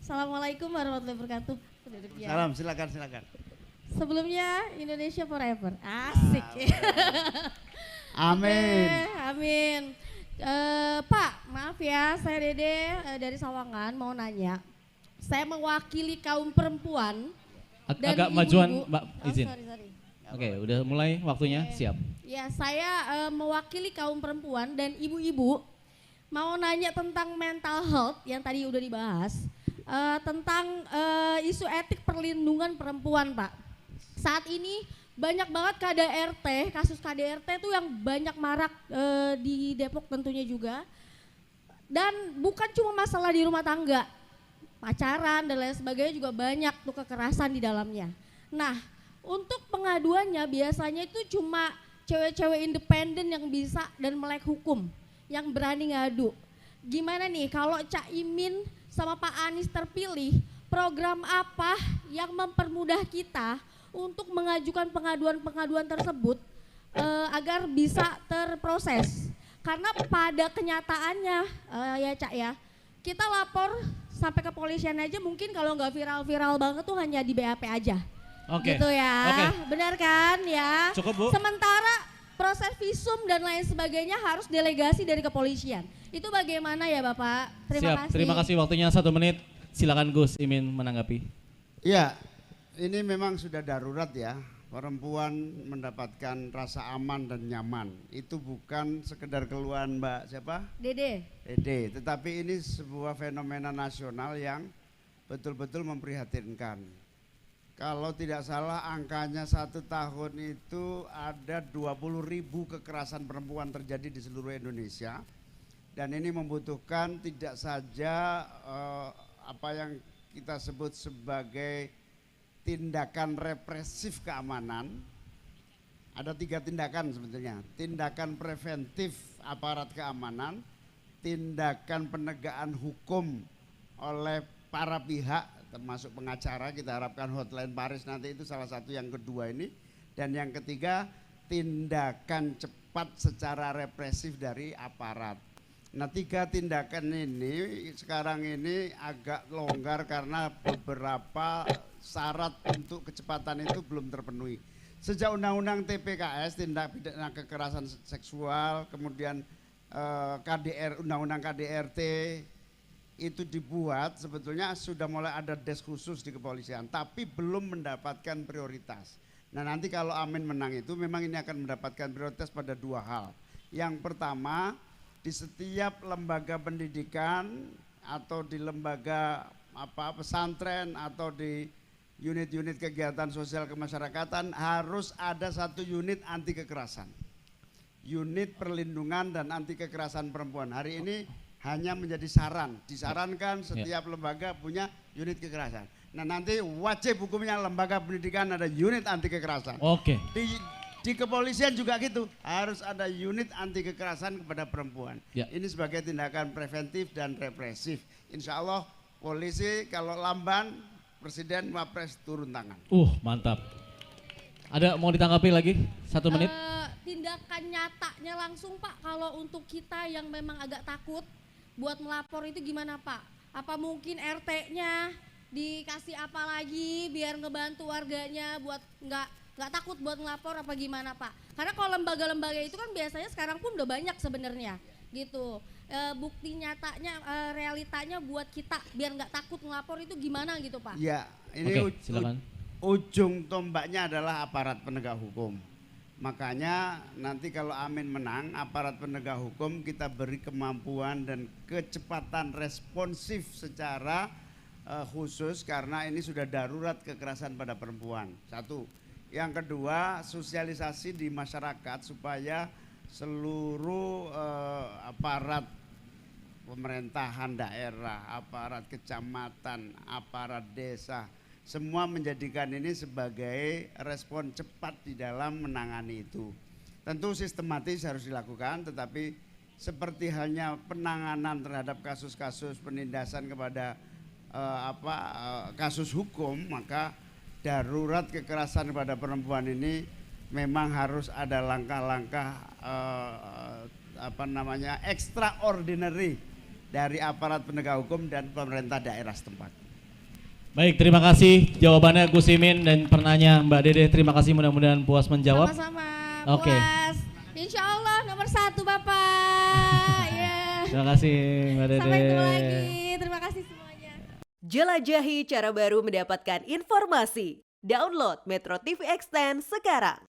Assalamualaikum warahmatullahi wabarakatuh. Salam, silakan, silakan. Sebelumnya Indonesia Forever. Asik. Amin. Oke, amin. Pak, maaf ya, saya Dede dari Sawangan mau nanya. Saya mewakili kaum perempuan dan Agak ibu-ibu. majuan, Mbak, izin. Sorry. Oke, udah mulai waktunya, Oke. siap. Ya, saya mewakili kaum perempuan dan ibu-ibu mau nanya tentang mental health yang tadi udah dibahas, tentang isu etik perlindungan perempuan, Pak. Saat ini banyak banget KDRT, kasus KDRT itu yang banyak marak di Depok tentunya juga. Dan bukan cuma masalah di rumah tangga, pacaran dan lain sebagainya juga banyak tuh kekerasan di dalamnya. Nah, untuk pengaduannya biasanya itu cuma cewek-cewek independen yang bisa dan melek hukum, yang berani ngadu. Gimana nih kalau Cak Imin sama Pak Anies terpilih, program apa yang mempermudah kita untuk mengajukan pengaduan-pengaduan tersebut agar bisa terproses? Karena pada kenyataannya ya Cak ya, kita lapor sampai ke kepolisian aja mungkin kalau nggak viral-viral banget tuh hanya di BAP aja. Oke. Gitu ya, Oke. benar kan ya? Cukup, Bu. Sementara proses visum dan lain sebagainya harus delegasi dari kepolisian. Itu bagaimana ya Bapak? Siap, terima kasih waktunya 1 menit. Silakan Gus Imin menanggapi. Iya, ini memang sudah darurat ya. Perempuan mendapatkan rasa aman dan nyaman. Itu bukan sekedar keluhan Mbak siapa? Dede. Dede, tetapi ini sebuah fenomena nasional yang betul-betul memprihatinkan. Kalau tidak salah angkanya 1 tahun itu ada 20.000 kekerasan perempuan terjadi di seluruh Indonesia. Dan ini membutuhkan tidak saja apa yang kita sebut sebagai tindakan represif keamanan. Ada 3 tindakan sebetulnya. Tindakan preventif aparat keamanan, tindakan penegakan hukum oleh para pihak termasuk pengacara, kita harapkan hotline Paris nanti itu salah satu yang kedua ini. Dan yang ketiga tindakan cepat secara represif dari aparat. Nah 3 tindakan ini sekarang ini agak longgar karena beberapa syarat untuk kecepatan itu belum terpenuhi. Sejak undang-undang TPKS tindak pidana kekerasan seksual, kemudian undang-undang KDRT itu dibuat sebetulnya sudah mulai ada des khusus di kepolisian tapi belum mendapatkan prioritas. Nah nanti kalau Amin menang itu memang ini akan mendapatkan prioritas pada 2 hal. Yang pertama di setiap lembaga pendidikan atau di lembaga pesantren atau di unit-unit kegiatan sosial kemasyarakatan harus ada 1 unit anti kekerasan. Unit perlindungan dan anti kekerasan perempuan. Hari ini hanya menjadi saran, disarankan setiap lembaga punya unit kekerasan. Nah nanti wajib hukumnya lembaga pendidikan ada unit anti kekerasan. Oke. Di kepolisian juga gitu, harus ada unit anti kekerasan kepada perempuan. Ya. Ini sebagai tindakan preventif dan represif. Insya Allah polisi kalau lamban, Presiden Wapres turun tangan. Mantap. Ada mau ditanggapi lagi 1 menit? Tindakan nyatanya langsung Pak, kalau untuk kita yang memang agak takut buat melapor itu gimana Pak? Apa mungkin RT-nya dikasih apa lagi biar ngebantu warganya buat nggak takut buat ngelapor apa gimana Pak? Karena kalau lembaga-lembaga itu kan biasanya sekarang pun udah banyak sebenarnya gitu. Bukti nyatanya, realitanya buat kita biar nggak takut ngelapor itu gimana gitu Pak? Ya, ini silakan. Ujung tombaknya adalah aparat penegak hukum. Makanya nanti kalau Amin menang, aparat penegak hukum kita beri kemampuan dan kecepatan responsif secara khusus karena ini sudah darurat kekerasan pada perempuan. 1. Yang kedua, sosialisasi di masyarakat supaya seluruh aparat pemerintahan daerah, aparat kecamatan, aparat desa, semua menjadikan ini sebagai respon cepat di dalam menangani itu. Tentu sistematis harus dilakukan, tetapi seperti halnya penanganan terhadap kasus-kasus penindasan kepada kasus hukum, maka darurat kekerasan kepada perempuan ini memang harus ada langkah-langkah extraordinary dari aparat penegak hukum dan pemerintah daerah setempat. Baik, terima kasih jawabannya Gus Imin dan pernahnya Mbak Dede. Terima kasih, mudah-mudahan puas menjawab. Sama-sama. Oke. Puas. Insya Allah nomor 1 Bapak. Ya. Terima kasih Mbak Dede. Sampai ketemu lagi. Terima kasih semuanya. Jelajahi cara baru mendapatkan informasi. Download Metro TV Extend sekarang.